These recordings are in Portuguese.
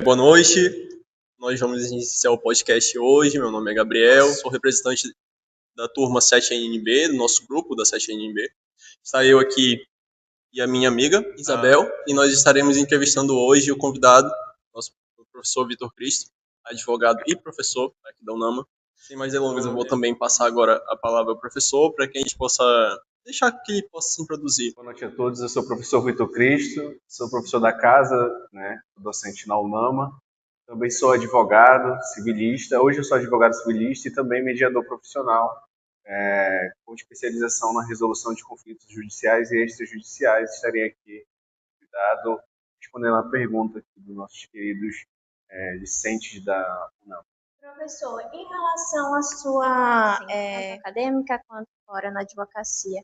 Boa noite, nós vamos iniciar o podcast hoje. Meu nome é Gabriel, sou representante da turma 7NB, do nosso grupo da 7NB. Está eu aqui e a minha amiga Isabel, e nós estaremos entrevistando hoje o convidado, nosso professor Vitor Cristo, advogado e professor aqui da UNAMA. Sem mais delongas, eu vou também passar agora a palavra ao professor para que a gente possa deixar que ele possa se introduzir. Boa noite a todos, eu sou o professor Vitor Cristo, sou professor da casa, docente na UNAMA. Também sou advogado civilista, hoje eu sou advogado civilista e também mediador profissional, com especialização na resolução de conflitos judiciais e extrajudiciais. Estarei aqui convidado, respondendo a pergunta aqui dos nossos queridos discentes da UNAMA. Professor, em relação à sua tanto acadêmica quanto fora na advocacia,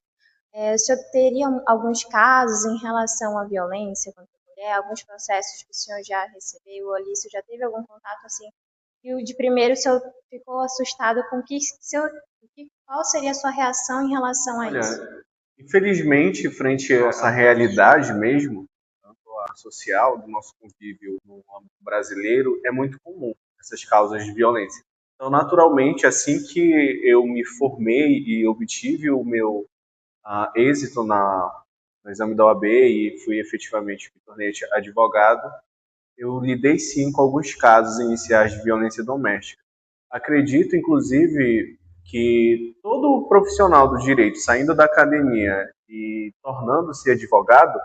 o senhor teria alguns casos em relação à violência contra a mulher, alguns processos que o senhor já recebeu ali, o senhor já teve algum contato assim, e de primeiro o senhor ficou assustado com qual seria a sua reação em relação a isso? Infelizmente, frente a essa realidade mesmo, tanto a social, do nosso convívio no âmbito brasileiro, é muito comum essas causas de violência. Então, naturalmente, assim que eu me formei e obtive o meu êxito no exame da OAB e fui efetivamente me tornei advogado, eu lidei sim com alguns casos iniciais de violência doméstica. Acredito, inclusive, que todo profissional do direito saindo da academia e tornando-se advogado,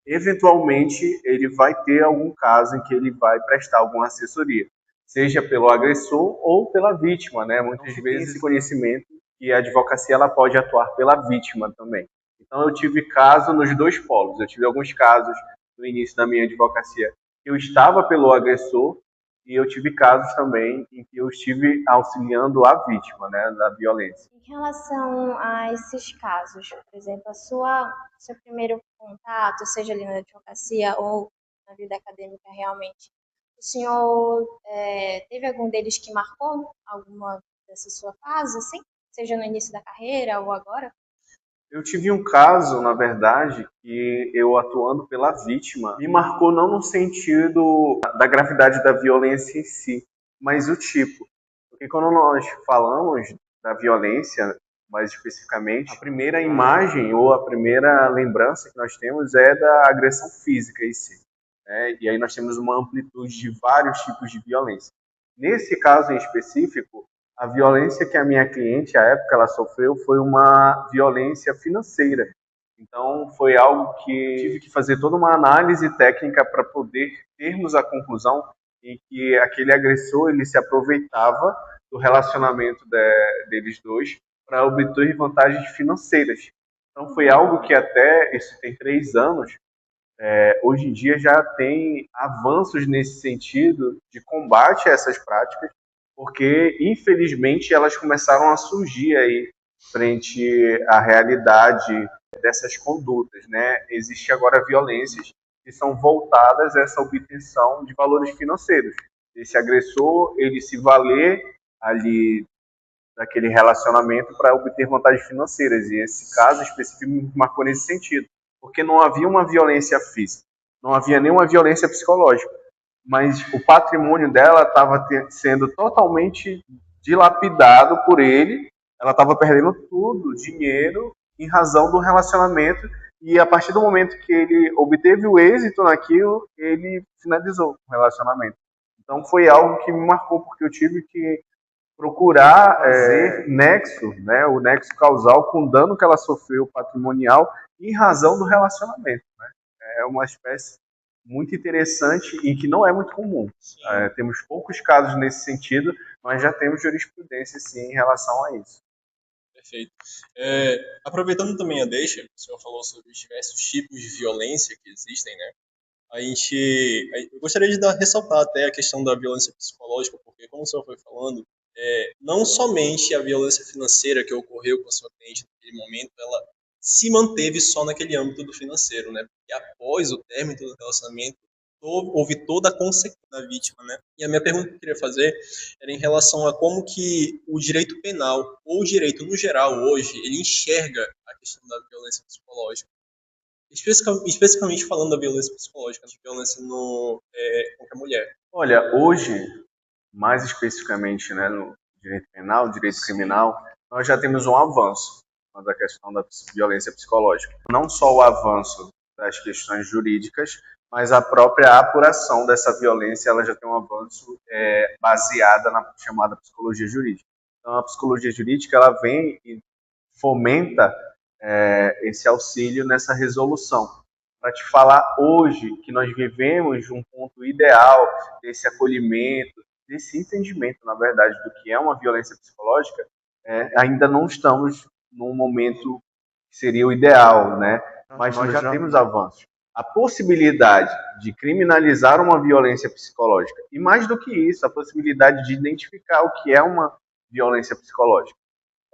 eventualmente ele vai ter algum caso em que ele vai prestar alguma assessoria, seja pelo agressor ou pela vítima, né? Muitas vezes esse conhecimento que a advocacia ela pode atuar pela vítima também. Então eu tive caso nos dois polos. Eu tive alguns casos no início da minha advocacia que eu estava pelo agressor e eu tive casos também em que eu estive auxiliando a vítima, né, da violência. Em relação a esses casos, por exemplo, seu primeiro contato, seja ali na advocacia ou na vida acadêmica realmente, o senhor teve algum deles que marcou alguma dessa sua fase, assim? Seja no início da carreira ou agora? Eu tive um caso, na verdade, que eu atuando pela vítima, me marcou não no sentido da gravidade da violência em si, mas o tipo. Porque quando nós falamos da violência, mais especificamente, a primeira imagem ou a primeira lembrança que nós temos é da agressão física em si. E aí nós temos uma amplitude de vários tipos de violência. Nesse caso em específico, a violência que a minha cliente, à época, ela sofreu foi uma violência financeira. Então, foi algo que tive que fazer toda uma análise técnica para poder termos a conclusão em que aquele agressor ele se aproveitava do relacionamento deles dois para obter vantagens financeiras. Então, foi algo que até, isso tem 3 anos, hoje em dia já tem avanços nesse sentido de combate a essas práticas, porque infelizmente elas começaram a surgir aí frente à realidade dessas condutas, né? Existe agora violências que são voltadas a essa obtenção de valores financeiros. Esse agressor, ele se valer ali daquele relacionamento para obter vantagens financeiras, e esse caso específico me marcou nesse sentido, porque não havia uma violência física, não havia nenhuma violência psicológica, mas o patrimônio dela estava sendo totalmente dilapidado por ele, ela estava perdendo tudo, dinheiro, em razão do relacionamento, e a partir do momento que ele obteve o êxito naquilo, ele finalizou o relacionamento. Então foi algo que me marcou, porque eu tive que procurar fazer nexo, né, o nexo causal com o dano que ela sofreu patrimonial em razão do relacionamento. Né? É uma espécie muito interessante e que não é muito comum. Temos poucos casos nesse sentido, mas já temos jurisprudência, sim, em relação a isso. Perfeito. Aproveitando também a deixa, o senhor falou sobre os diversos tipos de violência que existem, né? Eu gostaria de ressaltar até a questão da violência psicológica, porque, como o senhor foi falando, não somente a violência financeira que ocorreu com a sua cliente naquele momento, ela se manteve só naquele âmbito do financeiro, né? Porque após o término do relacionamento, houve toda a consequência da vítima, né? E a minha pergunta que eu queria fazer era em relação a como que o direito penal, ou o direito no geral hoje, ele enxerga a questão da violência psicológica. Especificamente falando da violência psicológica, de violência contra a mulher. Olha, hoje, mais especificamente, né, no direito penal, direito criminal, nós já temos um avanço quanto à questão da violência psicológica. Não só o avanço das questões jurídicas, mas a própria apuração dessa violência, ela já tem um avanço baseada na chamada psicologia jurídica. Então, a psicologia jurídica, ela vem e fomenta esse auxílio nessa resolução. Para te falar hoje que nós vivemos um ponto ideal desse acolhimento, desse entendimento, na verdade, do que é uma violência psicológica, ainda não estamos num momento que seria o ideal, né? Mas nós já temos avanços. A possibilidade de criminalizar uma violência psicológica, e mais do que isso, a possibilidade de identificar o que é uma violência psicológica,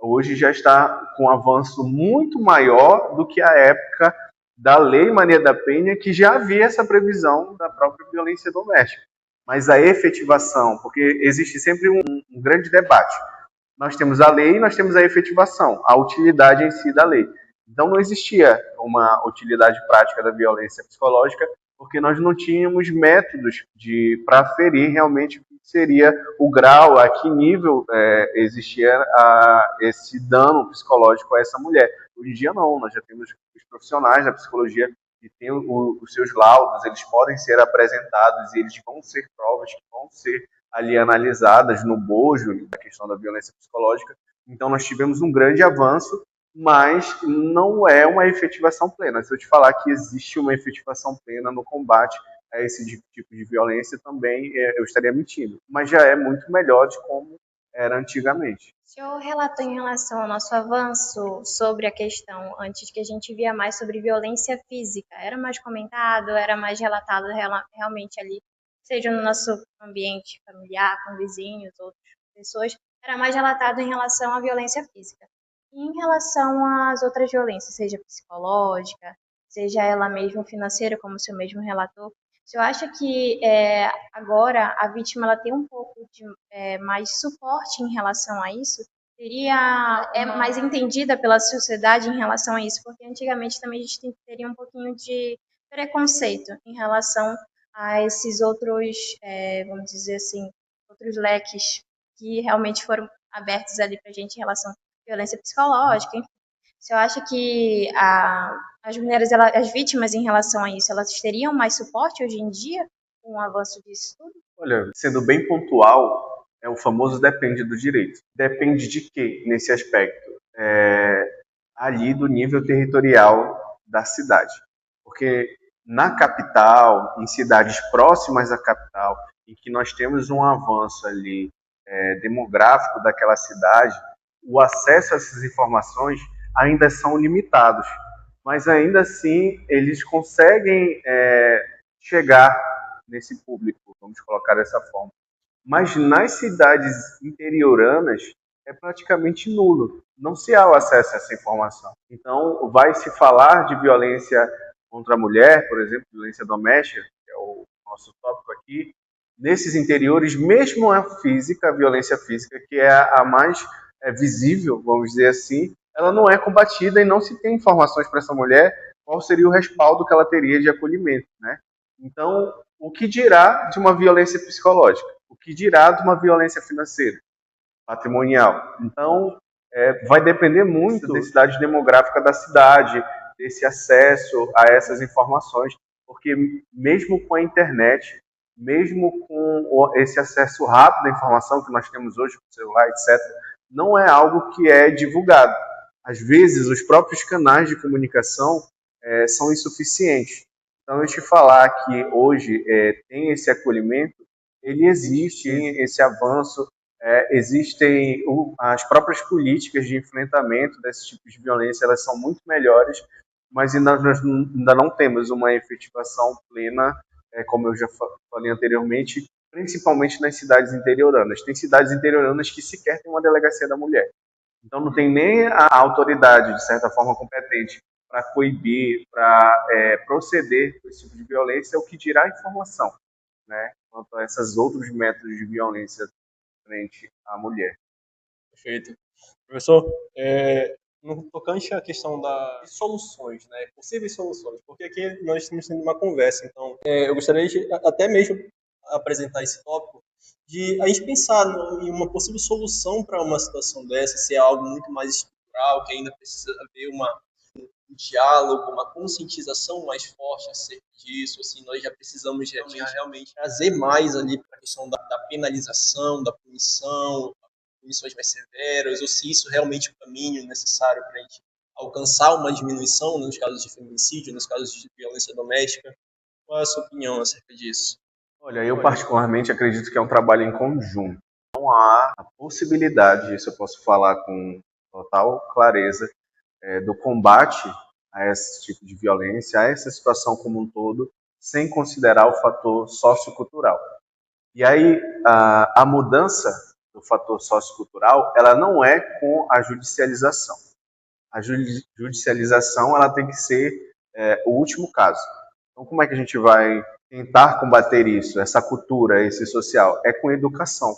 hoje já está com um avanço muito maior do que a época da Lei Maria da Penha, que já havia essa previsão da própria violência doméstica. Mas a efetivação, porque existe sempre um grande debate. Nós temos a lei e nós temos a efetivação, a utilidade em si da lei. Então não existia uma utilidade prática da violência psicológica, porque nós não tínhamos métodos para aferir realmente o que seria o grau, a que nível existia esse dano psicológico a essa mulher. Hoje em dia não, nós já temos os profissionais da psicologia que têm os seus laudos, eles podem ser apresentados e eles vão ser provas que vão ser ali analisadas no bojo da questão da violência psicológica. Então nós tivemos um grande avanço, mas não é uma efetivação plena. Se eu te falar que existe uma efetivação plena no combate a esse tipo de violência, também eu estaria mentindo. Mas já é muito melhor de como era antigamente. O senhor relatou em relação ao nosso avanço sobre a questão, antes que a gente via mais sobre violência física, era mais comentado, era mais relatado realmente ali, seja no nosso ambiente familiar, com vizinhos, outras pessoas, era mais relatado em relação à violência física. E em relação às outras violências, seja psicológica, seja ela mesmo financeira, como o senhor mesmo relatou, o senhor acha que agora a vítima ela tem um pouco de mais suporte em relação a isso? É mais entendida pela sociedade em relação a isso? Porque antigamente também a gente teria um pouquinho de preconceito em relação a esses outros, vamos dizer assim, outros leques que realmente foram abertos ali para a gente em relação à violência psicológica, enfim. Você acha que as mulheres, as vítimas em relação a isso, elas teriam mais suporte hoje em dia com o avanço disso tudo? Olha, sendo bem pontual, o famoso depende do direito. Depende de quê nesse aspecto? Ali do nível territorial da cidade. Porque na capital, em cidades próximas à capital, em que nós temos um avanço ali demográfico daquela cidade, o acesso a essas informações ainda são limitados. Mas ainda assim, eles conseguem chegar nesse público, vamos colocar dessa forma. Mas nas cidades interioranas é praticamente nulo. Não se há o acesso a essa informação. Então, vai se falar de violência contra a mulher, por exemplo, violência doméstica, que é o nosso tópico aqui, nesses interiores, mesmo a física, a violência física, que é a mais visível, vamos dizer assim, ela não é combatida e não se tem informações para essa mulher qual seria o respaldo que ela teria de acolhimento, né? Então, o que dirá de uma violência psicológica? O que dirá de uma violência financeira, patrimonial? Então, vai depender muito da densidade demográfica da cidade, desse acesso a essas informações, porque mesmo com a internet, mesmo com esse acesso rápido à informação que nós temos hoje, com o celular, etc., não é algo que é divulgado. Às vezes, os próprios canais de comunicação são insuficientes. Então, eu te falar que hoje tem esse acolhimento, ele existe, esse avanço, existem as próprias políticas de enfrentamento desses tipos de violência, elas são muito melhores, mas nós ainda não temos uma efetivação plena, como eu já falei anteriormente, principalmente nas cidades interioranas. Tem cidades interioranas que sequer têm uma delegacia da mulher. Então não tem nem a autoridade, de certa forma, competente para coibir, para proceder com esse tipo de violência, é o que dirá a informação, né? Quanto a esses outros métodos de violência frente à mulher. Perfeito. Professor, no tocante à questão das soluções, né, possíveis soluções, porque aqui nós estamos tendo uma conversa, então eu gostaria de até mesmo apresentar esse tópico de a gente pensar em uma possível solução para uma situação dessa, se é algo muito mais estrutural, que ainda precisa haver um diálogo, uma conscientização mais forte acerca disso, assim, nós já precisamos realmente trazer mais ali para a questão da penalização, da punição, punições mais severas, ou se isso realmente é o caminho necessário para a gente alcançar uma diminuição nos casos de feminicídio, nos casos de violência doméstica. Qual é a sua opinião acerca disso? Olha, eu particularmente acredito que é um trabalho em conjunto. Não há a possibilidade, isso eu posso falar com total clareza, do combate a esse tipo de violência, a essa situação como um todo, sem considerar o fator sociocultural. E aí, a mudança do fator sociocultural, ela não é com a judicialização. A judicialização, ela tem que ser o último caso. Então, como é que a gente vai tentar combater isso, essa cultura, esse social? É com educação.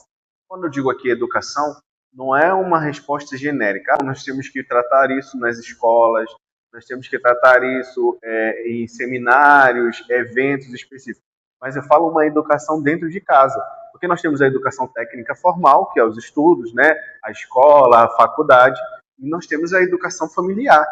Quando eu digo aqui educação, não é uma resposta genérica. Nós temos que tratar isso nas escolas, nós temos que tratar isso em seminários, eventos específicos. Mas eu falo uma educação dentro de casa, porque nós temos a educação técnica formal, que é os estudos, né, a escola, a faculdade, e nós temos a educação familiar.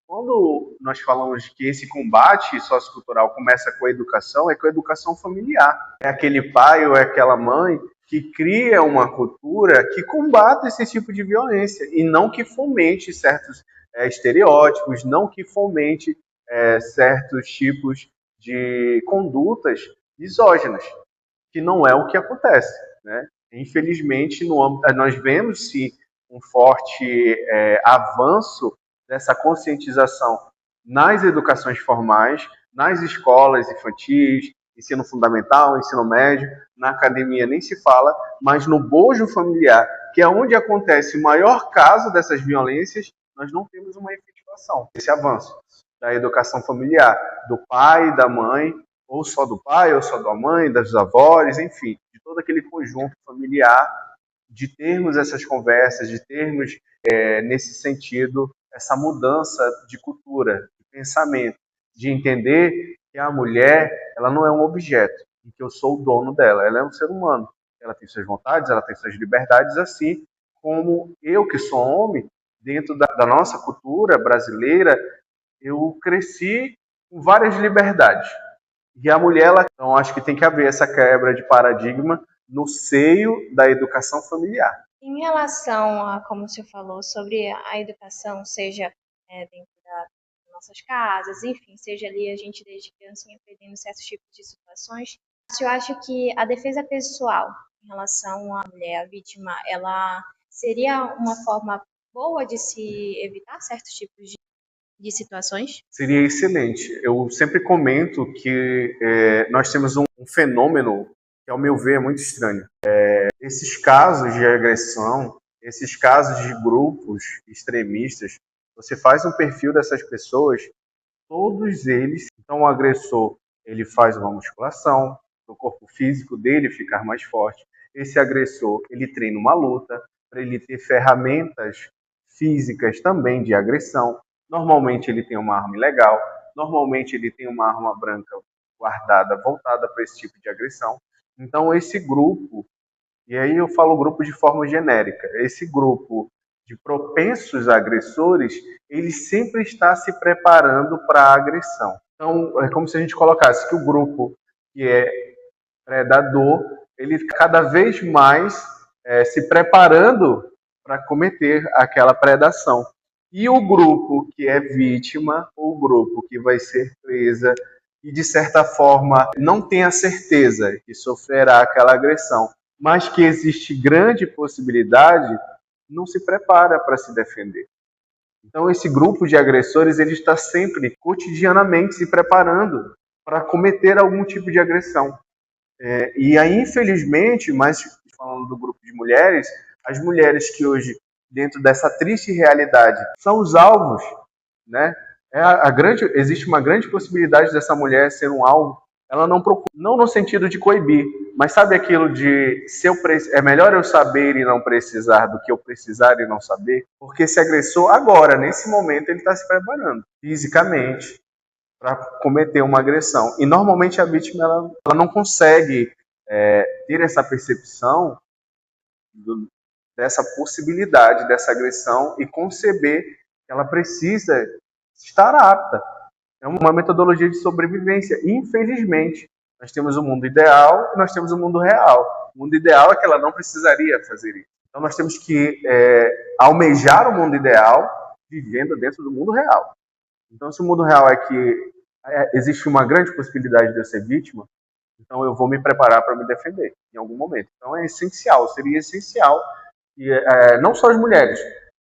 Quando nós falamos que esse combate sociocultural começa com a educação, é com a educação familiar. É aquele pai ou é aquela mãe que cria uma cultura que combate esse tipo de violência e não que fomente certos estereótipos, não que fomente certos tipos de condutas misóginas, que não é o que acontece, né? Infelizmente, nós vemos sim um forte avanço dessa conscientização nas educações formais, nas escolas infantis, ensino fundamental, ensino médio, na academia nem se fala, mas no bojo familiar, que é onde acontece o maior caso dessas violências, nós não temos uma efetivação. Esse avanço da educação familiar, do pai, da mãe, ou só do pai, ou só da mãe, das avós, enfim, de todo aquele conjunto familiar, de termos essas conversas, de termos, nesse sentido, essa mudança de cultura, de pensamento, de entender que a mulher, ela não é um objeto, e que eu sou o dono dela, ela é um ser humano, ela tem suas vontades, ela tem suas liberdades, assim como eu, que sou homem, dentro da nossa cultura brasileira, eu cresci com várias liberdades. E a mulher, então, acho que tem que haver essa quebra de paradigma no seio da educação familiar. Em relação a, como você falou, sobre a educação, seja dentro das nossas casas, enfim, seja ali a gente desde criancinha aprendendo certos tipos de situações, eu acho que a defesa pessoal em relação à mulher, à vítima, ela seria uma forma boa de se evitar certos tipos de situações? Seria excelente. Eu sempre comento que nós temos um fenômeno que, ao meu ver, é muito estranho. Esses casos de agressão, esses casos de grupos extremistas, você faz um perfil dessas pessoas, todos eles, então o agressor, ele faz uma musculação, para o corpo físico dele ficar mais forte. Esse agressor, ele treina uma luta, para ele ter ferramentas físicas também de agressão. Normalmente ele tem uma arma ilegal, normalmente ele tem uma arma branca guardada, voltada para esse tipo de agressão. Então esse grupo, e aí eu falo grupo de forma genérica, esse grupo de propensos agressores, ele sempre está se preparando para a agressão. Então, é como se a gente colocasse que o grupo que é predador, ele cada vez mais se preparando para cometer aquela predação. E o grupo que é vítima, ou o grupo que vai ser presa, e de certa forma não tem a certeza que sofrerá aquela agressão, mas que existe grande possibilidade, não se prepara para se defender. Então esse grupo de agressores, ele está sempre, cotidianamente, se preparando para cometer algum tipo de agressão. E aí, infelizmente, mas falando do grupo de mulheres, as mulheres que hoje, dentro dessa triste realidade, são os alvos, né? Existe uma grande possibilidade dessa mulher ser um alvo ela não procura, não no sentido de coibir, mas sabe aquilo de é melhor eu saber e não precisar do que eu precisar e não saber? Porque esse agressor, agora, nesse momento, ele está se preparando fisicamente para cometer uma agressão. E normalmente a vítima ela não consegue ter essa percepção dessa possibilidade, dessa agressão e conceber que ela precisa estar apta. É uma metodologia de sobrevivência. Infelizmente, nós temos o mundo ideal e nós temos o mundo real. O mundo ideal é que ela não precisaria fazer isso. Então, nós temos que almejar o mundo ideal vivendo dentro do mundo real. Então, se o mundo real é que existe uma grande possibilidade de eu ser vítima, então eu vou me preparar para me defender em algum momento. Então, seria essencial que não só as mulheres,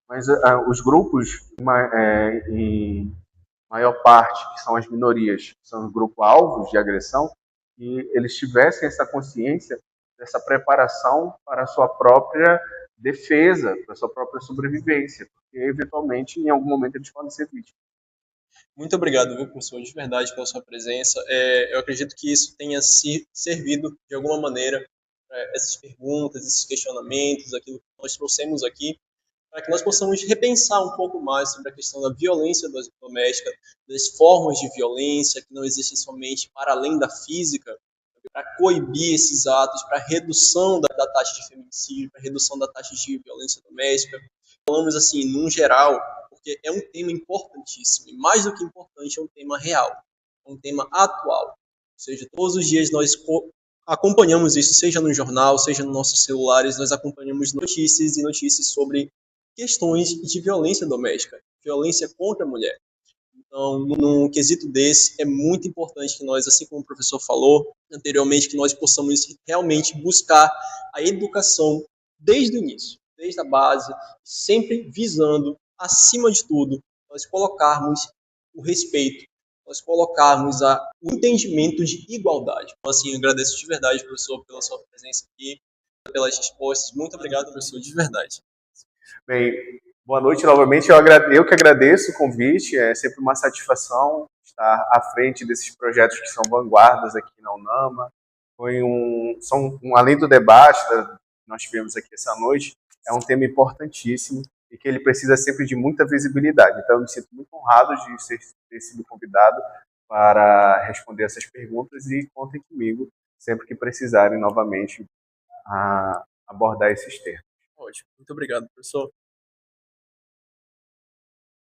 mas os grupos em maior parte, que são as minorias, que são os grupos alvos de agressão, que eles tivessem essa consciência dessa preparação para a sua própria defesa, para a sua própria sobrevivência, porque eventualmente, em algum momento, eles podem ser vítimas. Muito obrigado, viu, professor, de verdade, pela sua presença. Eu acredito que isso tenha servido, de alguma maneira, essas perguntas, esses questionamentos, aquilo que nós trouxemos aqui, para que nós possamos repensar um pouco mais sobre a questão da violência doméstica, das formas de violência que não existem somente para além da física, para coibir esses atos, para redução da taxa de feminicídio, para redução da taxa de violência doméstica. Falamos assim, num geral, porque é um tema importantíssimo, e mais do que importante, é um tema real, é um tema atual. Ou seja, todos os dias nós acompanhamos isso, seja no jornal, seja nos nossos celulares, nós acompanhamos notícias e notícias sobre questões de violência doméstica, violência contra a mulher. Então, num quesito desse, é muito importante que nós, assim como o professor falou anteriormente, que nós possamos realmente buscar a educação desde o início, desde a base, sempre visando, acima de tudo, nós colocarmos o respeito, nós colocarmos o entendimento de igualdade. Então, assim, eu agradeço de verdade, professor, pela sua presença aqui, pelas respostas. Muito obrigado, professor, de verdade. Bem, boa noite novamente. Eu que agradeço o convite. É sempre uma satisfação estar à frente desses projetos que são vanguardas aqui na UNAMA. Além do debate que nós tivemos aqui essa noite, é um tema importantíssimo e que ele precisa sempre de muita visibilidade. Então, eu me sinto muito honrado de ter sido convidado para responder essas perguntas e contem comigo sempre que precisarem novamente abordar esses temas. Ótimo. Muito obrigado, professor.